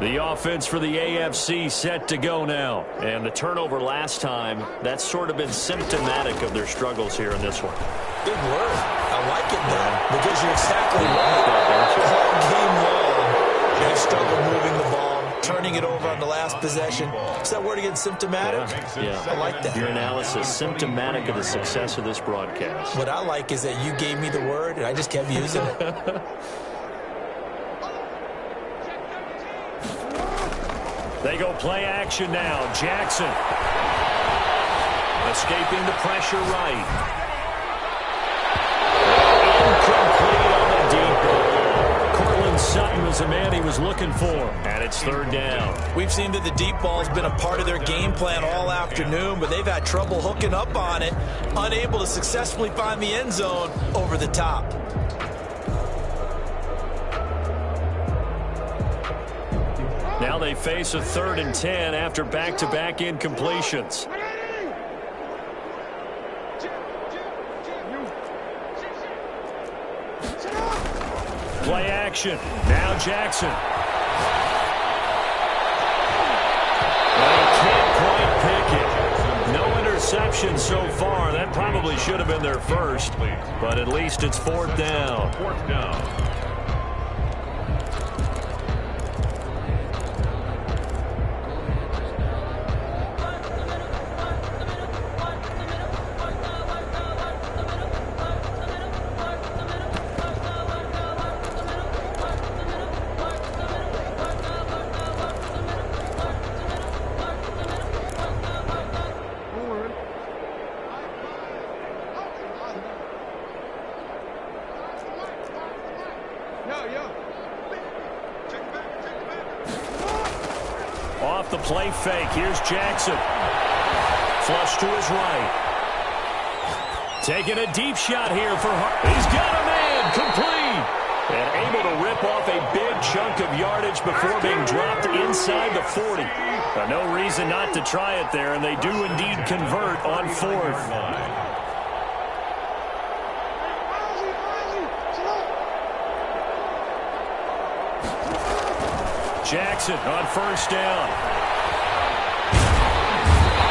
The offense for the AFC set to go now. And the turnover last time, that's sort of been symptomatic of their struggles here in this one. Big word. I like it, though, because you're exactly right. All game long, they've struggled moving the ball, turning it over on the last possession. Is that word again, symptomatic? Yeah. I like that. Your analysis, symptomatic of the success of this broadcast. What I like is that you gave me the word, and I just kept using it. They go play action now. Jackson escaping the pressure right. Incomplete on the deep ball. Cortland Sutton was the man he was looking for. And it's third down. We've seen that the deep ball has been a part of their game plan all afternoon, but they've had trouble hooking up on it, unable to successfully find the end zone over the top. Now they face a 3rd and 10 after back-to-back incompletions. Play action. Now Jackson. They can't quite pick it. No interception so far. That probably should have been their first, but at least it's 4th down. 4th down. Off the play fake. Here's Jackson. Flush to his right. Taking a deep shot here for Hart. He's got a man. Complete. And able to rip off a big chunk of yardage before being dropped inside the 40. No reason not to try it there, and they do indeed convert on 4th. Jackson on 1st down.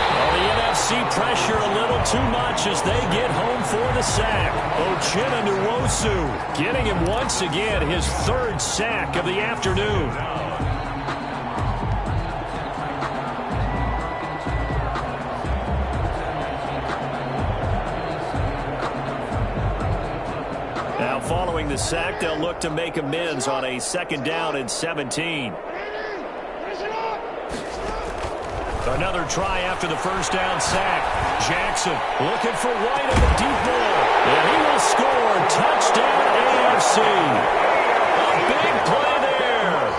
Well, the NFC pressure a little too much as they get home for the sack. Uchenna Nwosu getting him once again, his 3rd sack of the afternoon. Now following the sack, they'll look to make amends on a 2nd down and 17. Another try after the 1st down sack. Jackson looking for White on the deep ball. And he will score. Touchdown AFC. A big play there.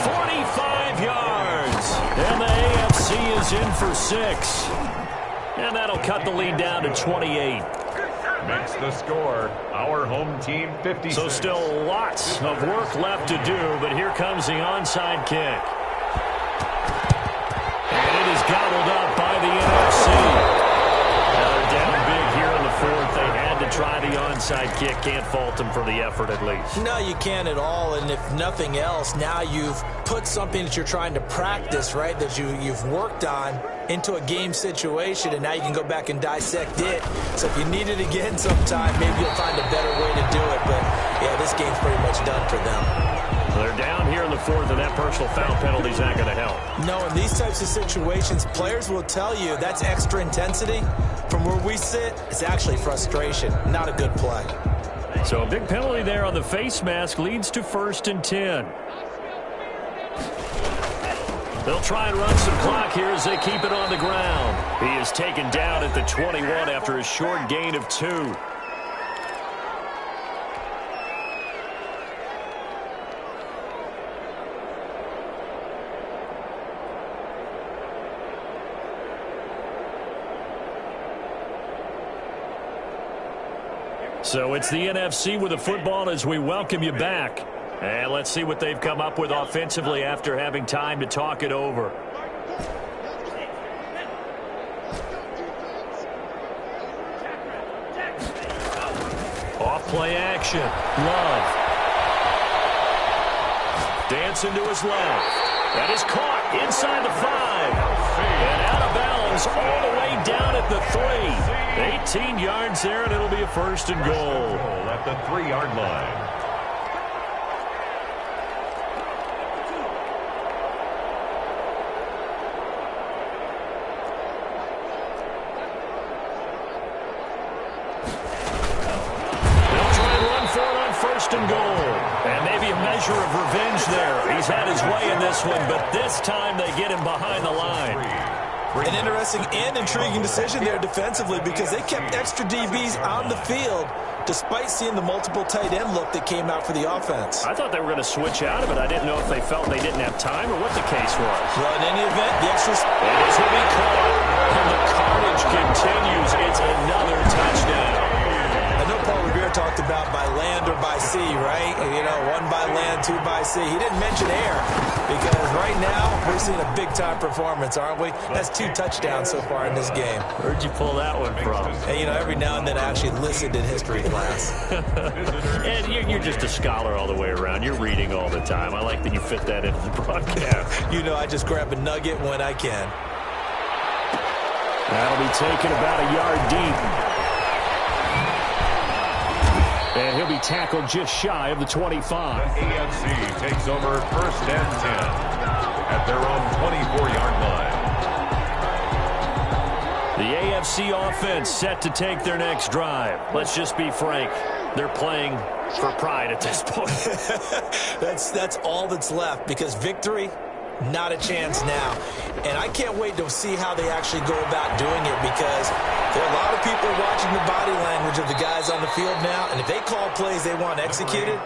45 yards. And the AFC is in for 6. And that'll cut the lead down to 28. Makes the score our home team 56. So still lots of work left to do, but here comes the onside kick. Is gobbled up by the NFC. Now they're down big here in the 4th. They had to try the onside kick. Can't fault them for the effort at least. No, you can't at all. And if nothing else, now you've put something that you're trying to practice, right, that you've worked on into a game situation, and now you can go back and dissect it. So if you need it again sometime, maybe you'll find a better way to do it. But, yeah, this game's pretty much done for them. They're down here in the 4th, and that personal foul penalty is not going to help. No, in these types of situations, players will tell you that's extra intensity. From where we sit, it's actually frustration. Not a good play. So a big penalty there on the face mask leads to 1st and 10. They'll try and run some clock here as they keep it on the ground. He is taken down at the 21 after a short gain of 2. So it's the NFC with the football as we welcome you back. And let's see what they've come up with offensively after having time to talk it over. Off play action. Love. Dancing to his left. That is caught inside the 5. And out of bounds all the way down at the 3. 18 yards there, and it'll be a first and goal. At the 3-yard line. First and goal. And maybe a measure of revenge there. He's had his way in this one, but this time they get him behind the line. An interesting and intriguing decision there defensively because they kept extra DBs on the field despite seeing the multiple tight end look that came out for the offense. I thought they were going to switch out of it. I didn't know if they felt they didn't have time or what the case was. Well, in any event, the extras... And this will be caught. And the carnage continues. It's another touchdown. I know Paul Revere talked about by land or by sea, right? You know, 1 by land, 2 by sea. He didn't mention air because right now we're seeing a big-time performance, aren't we? That's 2 touchdowns so far in this game. Where'd you pull that one from? And, you know, every now and then I actually listened in history class. And you're just a scholar all the way around. You're reading all the time. I like that you fit that into the broadcast. You know, I just grab a nugget when I can. That'll be taken about a yard deep. And he'll be tackled just shy of the 25. The AFC takes over first and 10 at their own 24-yard line. The AFC offense set to take their next drive. Let's just be frank. They're playing for pride at this point. That's all that's left because victory, not a chance now. And I can't wait to see how they actually go about doing it because there are a lot of people watching the body language of the guys on the field now. And if they call plays they want executed,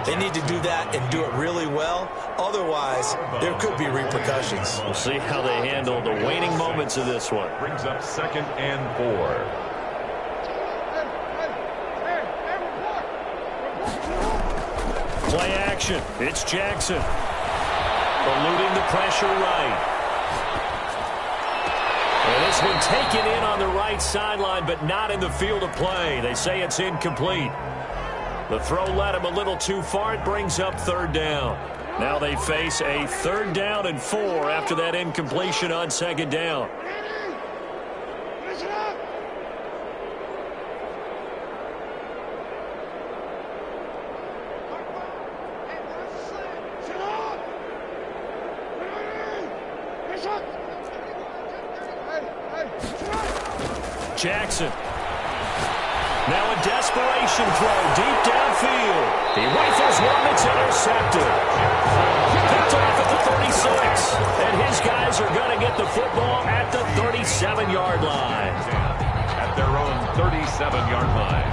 they need to do that and do it really well. Otherwise, there could be repercussions. We'll see how they handle the waning moments of this one. Brings up 2nd and 4. Play action. It's Jackson. Eluding the pressure right. And it's been taken in on the right sideline, but not in the field of play. They say it's incomplete. The throw led him a little too far. It brings up 3rd down. Now they face a 3rd down and 4 after that incompletion on 2nd down. Jackson. Now a desperation throw deep downfield. He rifles one that's intercepted. Picked off at the 36. And his guys are going to get the football at the 37-yard line. At their own 37-yard line.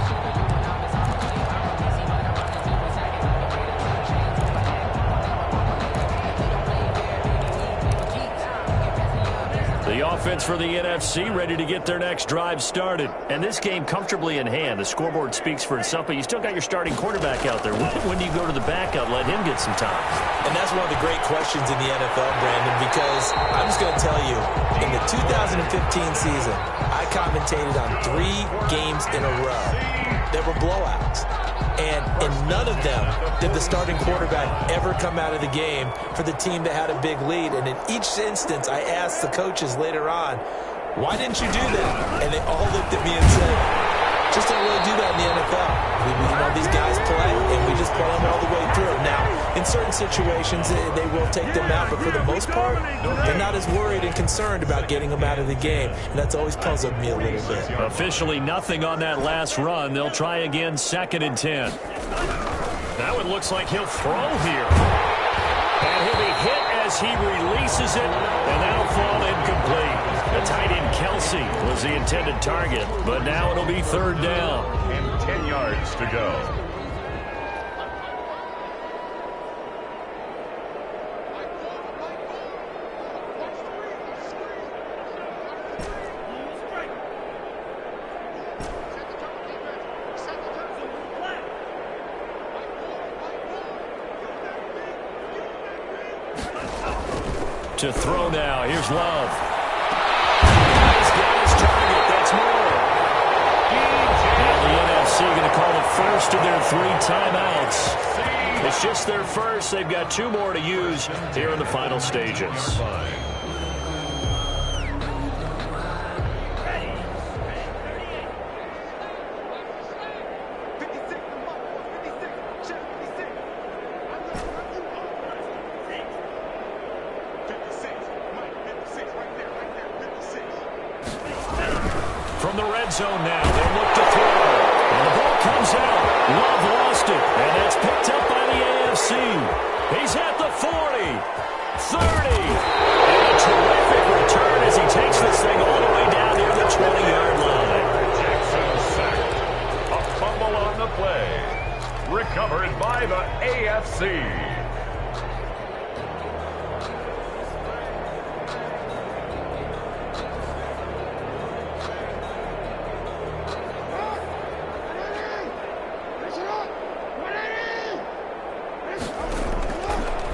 The offense for the NFC ready to get their next drive started. And this game comfortably in hand. The scoreboard speaks for itself, but you still got your starting quarterback out there. When do you go to the backup, let him get some time? And that's one of the great questions in the NFL, Brandon, because I'm just going to tell you, in the 2015 season, I commentated on 3 games in a row. There were blowouts. And in none of them did the starting quarterback ever come out of the game for the team that had a big lead. And in each instance, I asked the coaches later on, why didn't you do that? And they all looked at me and said, just don't really do that in the NFL. You know, these guys play, and we just play them all the way through. Now, in certain situations, they will take them out, but for the most part, they're not as worried and concerned about getting them out of the game, and that's always puzzled me a little bit. Officially nothing on that last run. They'll try again 2nd and 10. Now it looks like he'll throw here. And he'll be hit as he releases it, and that'll fall incomplete. The tight end Kelsey was the intended target, but now it'll be 3rd down. And 10 yards to go. To throw now. Here's Love. He's got his target. That's more. And the NFC going to call the first of their 3 timeouts. It's just their first. They've got 2 more to use here in the final stages. From the red zone now, they'll look to throw. And the ball comes out. Love lost it. And that's picked up by the AFC. He's at the 40, 30. And a terrific return as he takes this thing all the way down near the 20-yard line. Jackson sacked. A fumble on the play. Recovered by the AFC.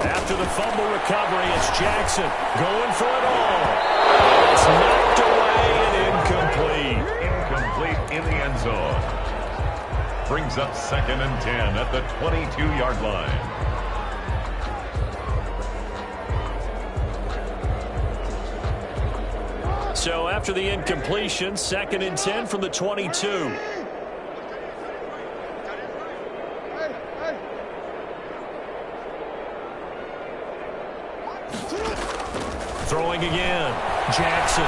After the fumble recovery, it's Jackson going for it all. And it's knocked away and incomplete. Incomplete in the end zone. Brings up 2nd and 10 at the 22-yard line. So after the incompletion, 2nd and 10 from the 22. Throwing again. Jackson.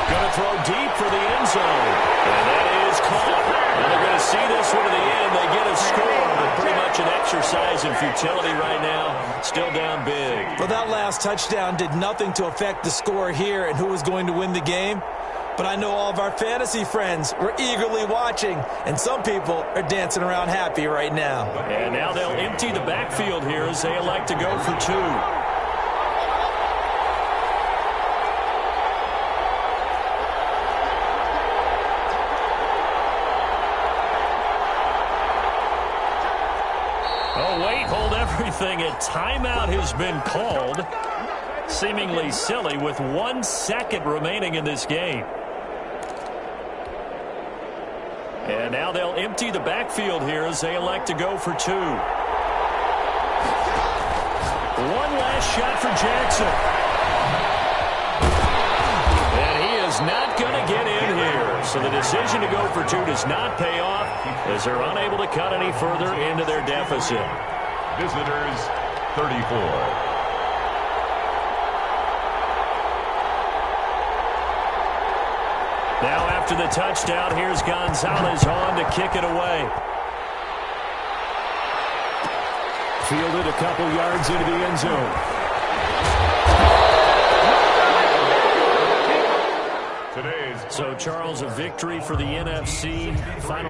Going to throw deep for the end zone. And that is caught. And they're going to see this one to the end. They get a score, but pretty much an exercise in futility right now. Still down big. Well, that last touchdown did nothing to affect the score here and who was going to win the game. But I know all of our fantasy friends were eagerly watching, and some people are dancing around happy right now. And now they'll empty the backfield here as they elect to go for 2. Everything. A timeout has been called. Seemingly silly with 1 second remaining in this game. And now they'll empty the backfield here as they elect to go for 2. One last shot for Jackson. And he is not going to get in here. So the decision to go for 2 does not pay off as they're unable to cut any further into their deficit. Visitors, 34. Now after the touchdown, here's Gonzalez on to kick it away. Fielded a couple yards into the end zone. So, Charles, a victory for the NFC. Final